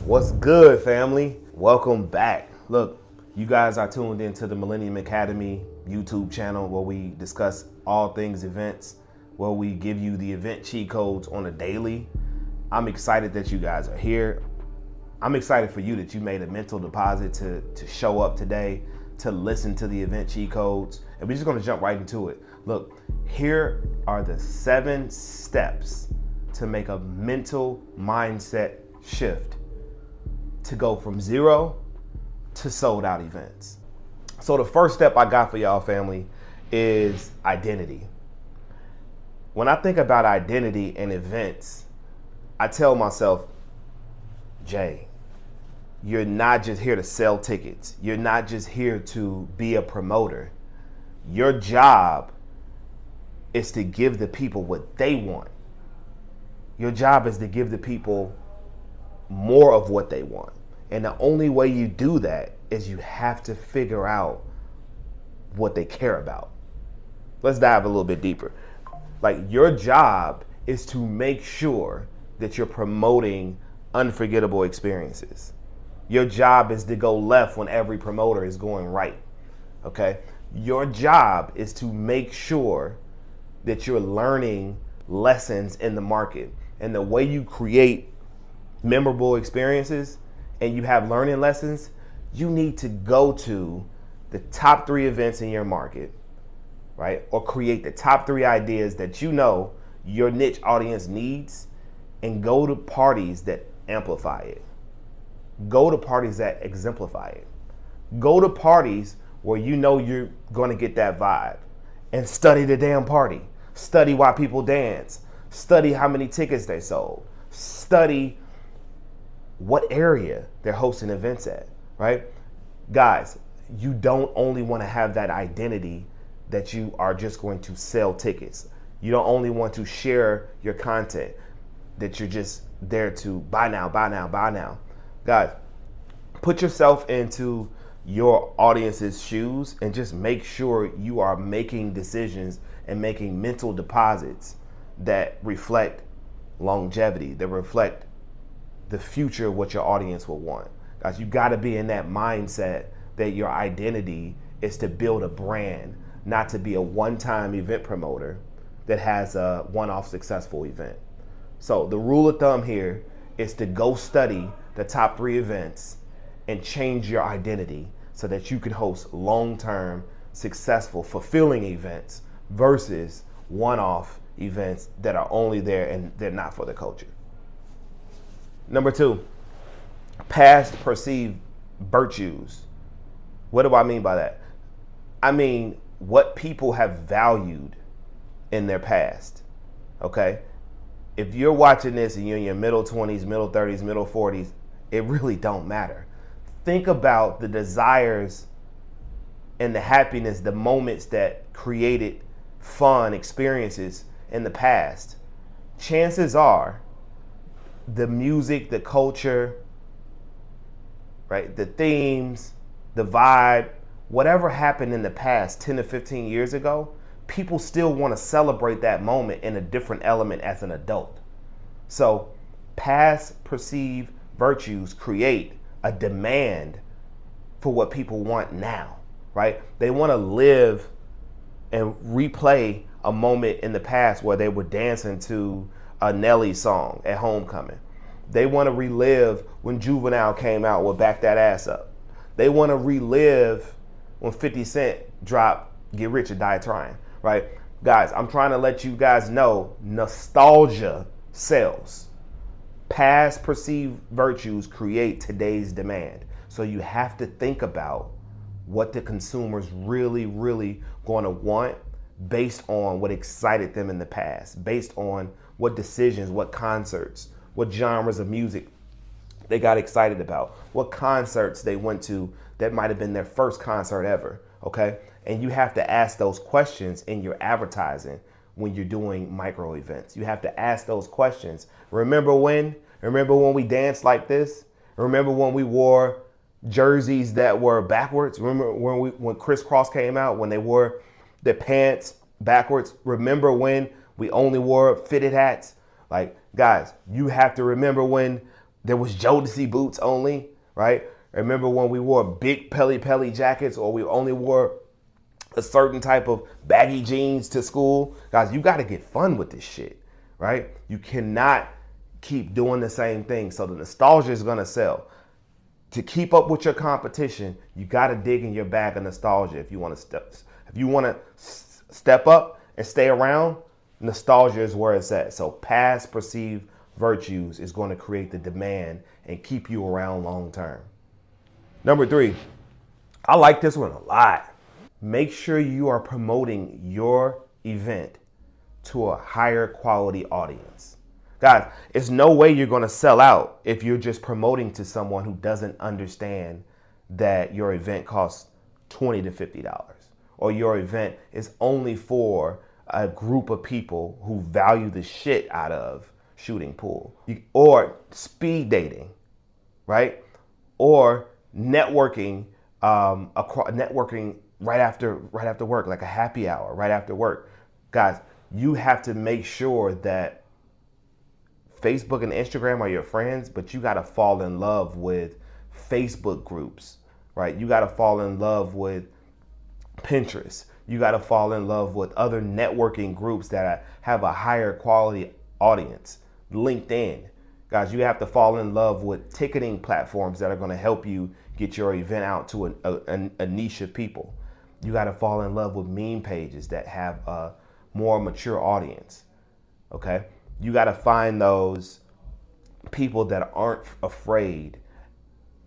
What's good, family? Welcome back. Look, you guys are tuned into the Millennium Academy YouTube channel where we discuss all things events, where we give you the event cheat codes on a daily. I'm excited that you guys are here. I'm excited for you that you made a mental deposit to show up today, to listen to the event cheat codes. And we're just going to jump right into it. Look, here are the 7 steps to make a mental mindset shift to go from 0 to sold out events. So the first step I got for y'all, family, is identity. When I think about identity and events, I tell myself, Jay, you're not just here to sell tickets. You're not just here to be a promoter. Your job is to give the people what they want. Your job is to give the people more of what they want. And the only way you do that is you have to figure out what they care about. Let's dive a little bit deeper. Like, your job is to make sure that you're promoting unforgettable experiences. Your job is to go left when every promoter is going right. Okay? Your job is to make sure that you're learning lessons in the market. And the way you create memorable experiences and you have learning lessons, you need to go to the top 3 events in your market, right? Or create the top 3 ideas that you know your niche audience needs, and go to parties that amplify it. Go to parties that exemplify it. Go to parties where you know you're going to get that vibe, and study the damn party. Study why people dance. Study how many tickets they sold. Study what area they're hosting events at, right? Guys, you don't only want to have that identity that you are just going to sell tickets. You don't only want to share your content, that you're just there to buy now, buy now, buy now. Guys, put yourself into your audience's shoes and just make sure you are making decisions and making mental deposits that reflect longevity, that reflect the future of what your audience will want. Guys, you got to be in that mindset that your identity is to build a brand, not to be a one-time event promoter that has a one-off successful event. So the rule of thumb here is to go study the top 3 events and change your identity so that you can host long-term, successful, fulfilling events versus one-off events that are only there and they're not for the culture. Number 2, past perceived virtues. What do I mean by that? I mean what people have valued in their past, okay? If you're watching this and you're in your middle 20s, middle 30s, middle 40s, it really don't matter. Think about the desires and the happiness, the moments that created fun experiences in the past. Chances are the music, the culture, right, the themes, the vibe, whatever happened in the past 10 to 15 years ago, people still want to celebrate that moment in a different element as an adult. So past perceived virtues create a demand for what people want now, right? They want to live and replay a moment in the past where they were dancing to a Nelly song at homecoming. They want to relive when Juvenile came out with Back That Ass Up. They want to relive when 50 Cent dropped Get Rich or Die Trying, right? Guys, I'm trying to let you guys know nostalgia sells. Past perceived virtues create today's demand. So you have to think about what the consumer's really, really going to want based on what excited them in the past, based on what decisions, what concerts, what genres of music they got excited about, what concerts they went to that might have been their first concert ever, okay? And you have to ask those questions in your advertising when you're doing micro events. You have to ask those questions. Remember when we danced like this? Remember when we wore jerseys that were backwards? Remember when Crisscross came out, when they wore their pants backwards? Remember when we only wore fitted hats? Like, guys, you have to remember when There was Jodeci boots only, right? Remember when we wore big Pelly jackets, or we only wore a certain type of baggy jeans to school? Guys, you got to get fun with this shit, right? You cannot keep doing the same thing. So the nostalgia is going to sell. To keep up with your competition, you got to dig in your bag of nostalgia. If you want to step up and stay around, nostalgia is where it's at. So past perceived virtues is going to create the demand and keep you around long term. Number 3, I like this one a lot. Make sure you are promoting your event to a higher quality audience. Guys, it's no way you're going to sell out if you're just promoting to someone who doesn't understand that your event costs $20 to $50, or your event is only for a group of people who value the shit out of shooting pool, or speed dating, right? Or networking, networking right after work, like a happy hour right after work. Guys, you have to make sure that Facebook and Instagram are your friends, but you got to fall in love with Facebook groups, right? You got to fall in love with Pinterest. You got to fall in love with other networking groups that have a higher quality audience. LinkedIn. Guys, you have to fall in love with ticketing platforms that are going to help you get your event out to a niche of people. You got to fall in love with meme pages that have a more mature audience, okay? You got to find those people that aren't afraid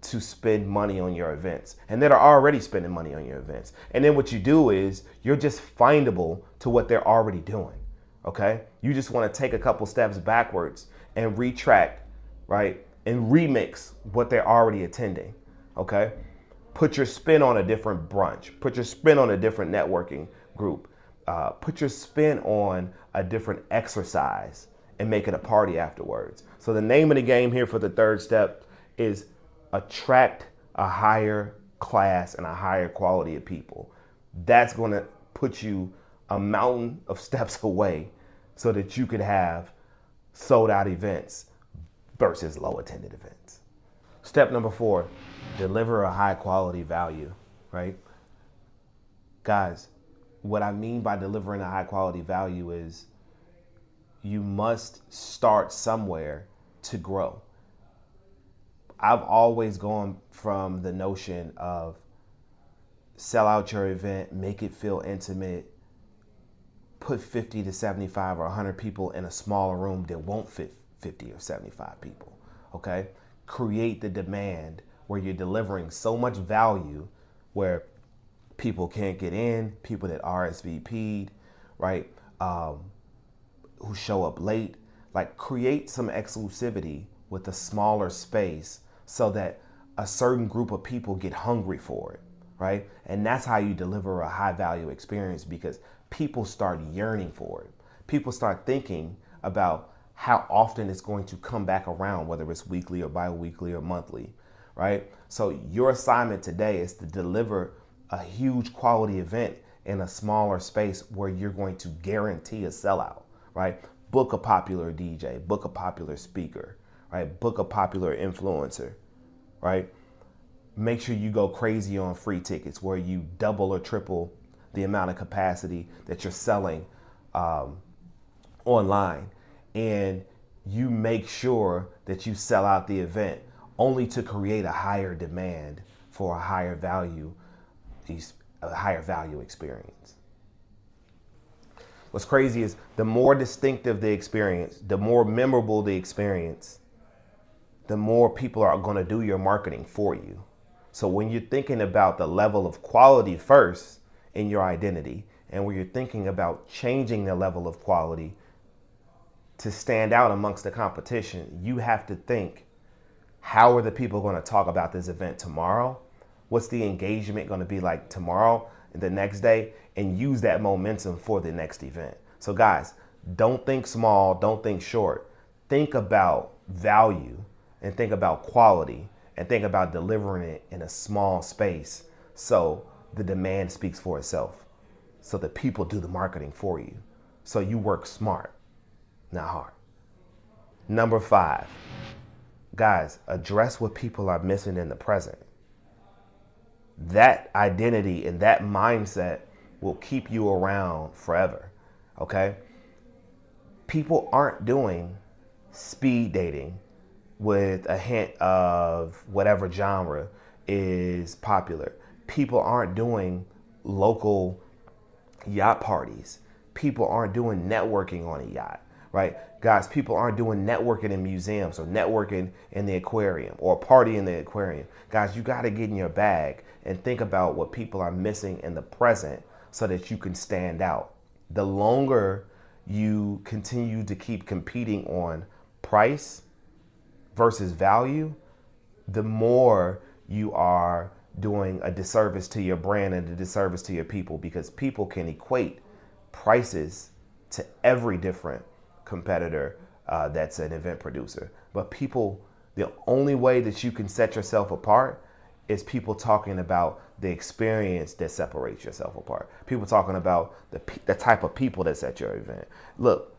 to spend money on your events and that are already spending money on your events. And then what you do is you're just findable to what they're already doing, okay? You just want to take a couple steps backwards and retract, right? And remix what they're already attending, okay? Put your spin on a different brunch. Put your spin on a different networking group. Put your spin on a different exercise and make it a party afterwards. So the name of the game here for the 3rd step is attract a higher class and a higher quality of people. That's going to put you a mountain of steps away so that you could have sold out events versus low attended events. Step number 4, deliver a high quality value, right? Guys, what I mean by delivering a high quality value is you must start somewhere to grow. I've always gone from the notion of sell out your event, make it feel intimate, put 50 to 75 or 100 people in a smaller room that won't fit 50 or 75 people, okay? Create the demand where you're delivering so much value where people can't get in, people that RSVP'd, right? Who show up late. Like, create some exclusivity with a smaller space so that a certain group of people get hungry for it, right? And that's how you deliver a high value experience, because people start yearning for it. People start thinking about how often it's going to come back around, whether it's weekly or bi-weekly or monthly, right? So your assignment today is to deliver a huge quality event in a smaller space where you're going to guarantee a sellout, right? Book a popular DJ, book a popular speaker, right? Book a popular influencer, right? Make sure you go crazy on free tickets where you double or triple the amount of capacity that you're selling online. And you make sure that you sell out the event only to create a higher demand for a higher value experience. What's crazy is the more distinctive the experience, the more memorable the experience, the more people are going to do your marketing for you. So when you're thinking about the level of quality first in your identity, and when you're thinking about changing the level of quality to stand out amongst the competition, you have to think, how are the people going to talk about this event tomorrow? What's the engagement going to be like tomorrow and the next day? And use that momentum for the next event. So guys, don't think small, don't think short. Think about value and think about quality and think about delivering it in a small space so the demand speaks for itself, so the people do the marketing for you. So you work smart, not hard. Number 5, Guys, address what people are missing in the present. That identity and that mindset will keep you around forever. Okay? People aren't doing speed dating with a hint of whatever genre is popular. People aren't doing local yacht parties. People aren't doing networking on a yacht, right? Guys, people aren't doing networking in museums or networking in the aquarium or a party in the aquarium. Guys, you got to get in your bag and think about what people are missing in the present so that you can stand out. The longer you continue to keep competing on price versus value, the more you are doing a disservice to your brand and a disservice to your people, because people can equate prices to every different competitor that's an event producer. But people, the only way that you can set yourself apart is people talking about the experience that separates yourself apart. People talking about the type of people that's at your event. Look,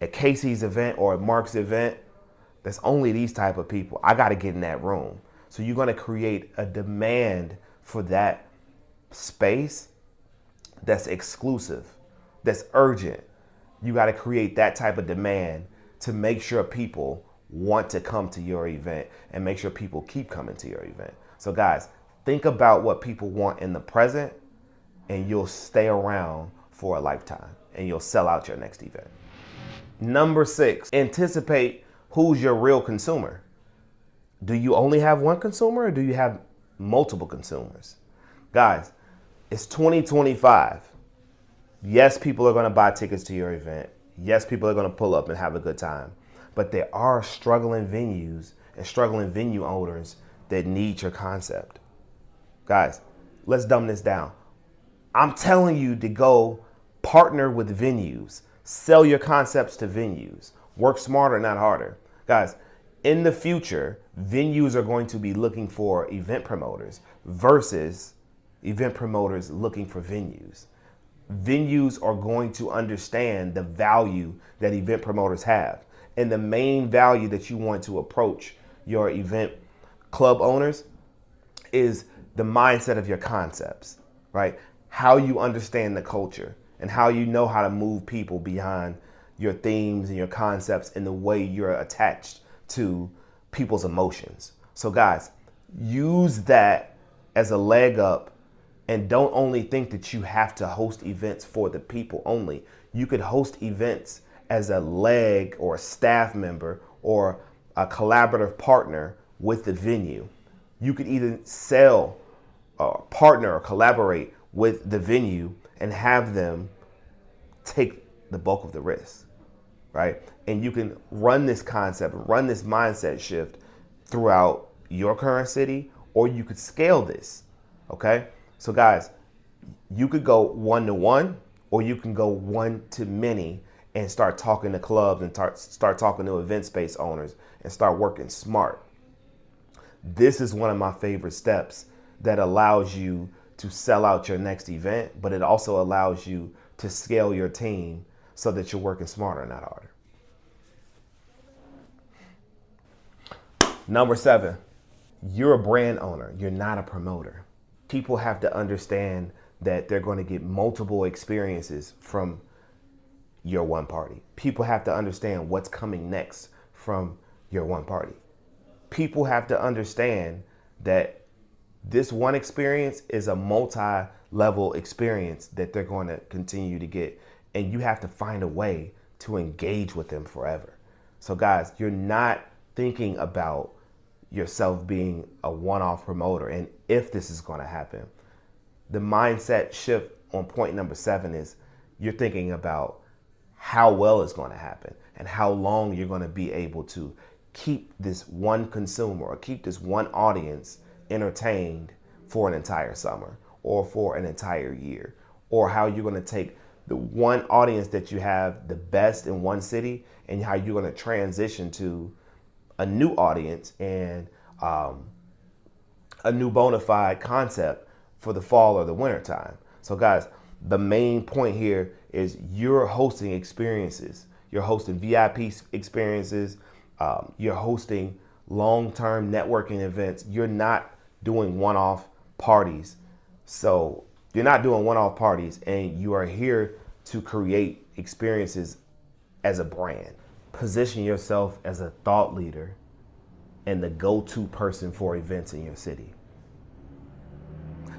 at Casey's event or at Mark's event, there's only these type of people. I got to get in that room. So you're going to create a demand for that space that's exclusive, that's urgent. You got to create that type of demand to make sure people want to come to your event and make sure people keep coming to your event. So guys, think about what people want in the present and you'll stay around for a lifetime and you'll sell out your next event. Number 6, anticipate who's your real consumer. Do you only have one consumer or do you have multiple consumers? Guys, it's 2025. Yes, people are going to buy tickets to your event. Yes, people are going to pull up and have a good time. But there are struggling venues and struggling venue owners that need your concept. Guys, let's dumb this down. I'm telling you to go partner with venues. Sell your concepts to venues. Work smarter, not harder. Guys, in the future, venues are going to be looking for event promoters versus event promoters looking for venues. Venues are going to understand the value that event promoters have. And the main value that you want to approach your event club owners is the mindset of your concepts, right? How you understand the culture and how you know how to move people beyond your themes and your concepts and the way you're attached to people's emotions. So guys, use that as a leg up and don't only think that you have to host events for the people only. You could host events as a leg or a staff member or a collaborative partner with the venue. You could either sell or partner or collaborate with the venue and have them take the bulk of the risk, right? And you can run this concept, run this mindset shift throughout your current city, or you could scale this, okay? So guys, you could go 1-to-1 or you can go 1-to-many and start talking to clubs and start talking to event space owners and start working smart. This is one of my favorite steps that allows you to sell out your next event, but it also allows you to scale your team so that you're working smarter, not harder. Number 7, you're a brand owner. You're not a promoter. People have to understand that they're going to get multiple experiences from your one party. People have to understand what's coming next from your one party. People have to understand that this one experience is a multi-level experience that they're going to continue to get. And you have to find a way to engage with them forever. So guys, you're not thinking about yourself being a one-off promoter and if this is going to happen. The mindset shift on point number 7 is you're thinking about how well it's going to happen and how long you're going to be able to keep this one consumer or keep this one audience entertained for an entire summer or for an entire year, or how you're going to take the one audience that you have the best in one city and how you're going to transition to a new audience and a new bona fide concept for the fall or the winter time. So guys, the main point here is you're hosting experiences. You're hosting VIP experiences. You're hosting long-term networking events. You're not doing one-off parties. So you're not doing one-off parties, and you are here to create experiences as a brand. Position yourself as a thought leader and the go-to person for events in your city.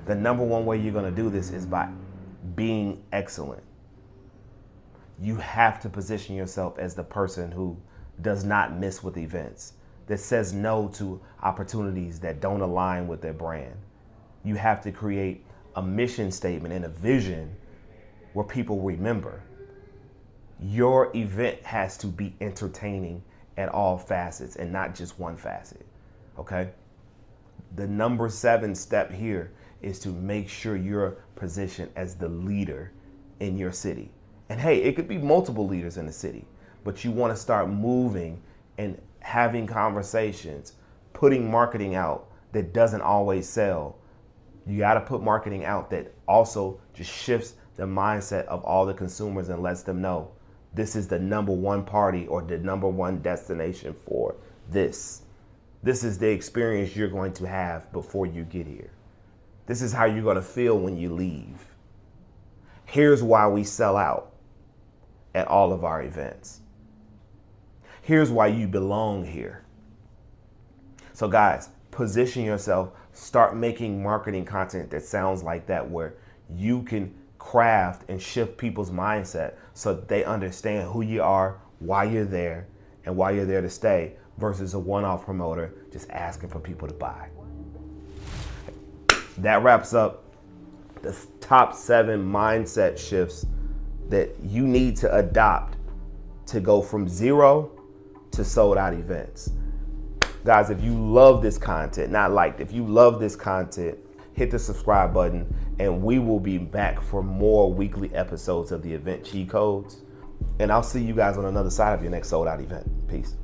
The number one way you're going to do this is by being excellent. You have to position yourself as the person who does not miss with events, that says no to opportunities that don't align with their brand. You have to create a mission statement and a vision where people remember. Your event has to be entertaining at all facets and not just one facet, okay? The number 7 step here is to make sure you're positioned as the leader in your city. And hey, it could be multiple leaders in the city, but you want to start moving and having conversations, putting marketing out that doesn't always sell. You got to put marketing out that also just shifts the mindset of all the consumers and lets them know this is the number one party or the number one destination for this. This is the experience you're going to have before you get here. This is how you're going to feel when you leave. Here's why we sell out at all of our events. Here's why you belong here. So guys, position yourself, start making marketing content that sounds like that, where you can craft and shift people's mindset so that they understand who you are, why you're there, and why you're there to stay, versus a one-off promoter just asking for people to buy. That wraps up the top 7 mindset shifts that you need to adopt to go from 0 to sold out events. Guys, if you love this content, not liked, if you love this content, hit the subscribe button, and we will be back for more weekly episodes of the Event Cheat Codes. And I'll see you guys on another side of your next sold out event. Peace.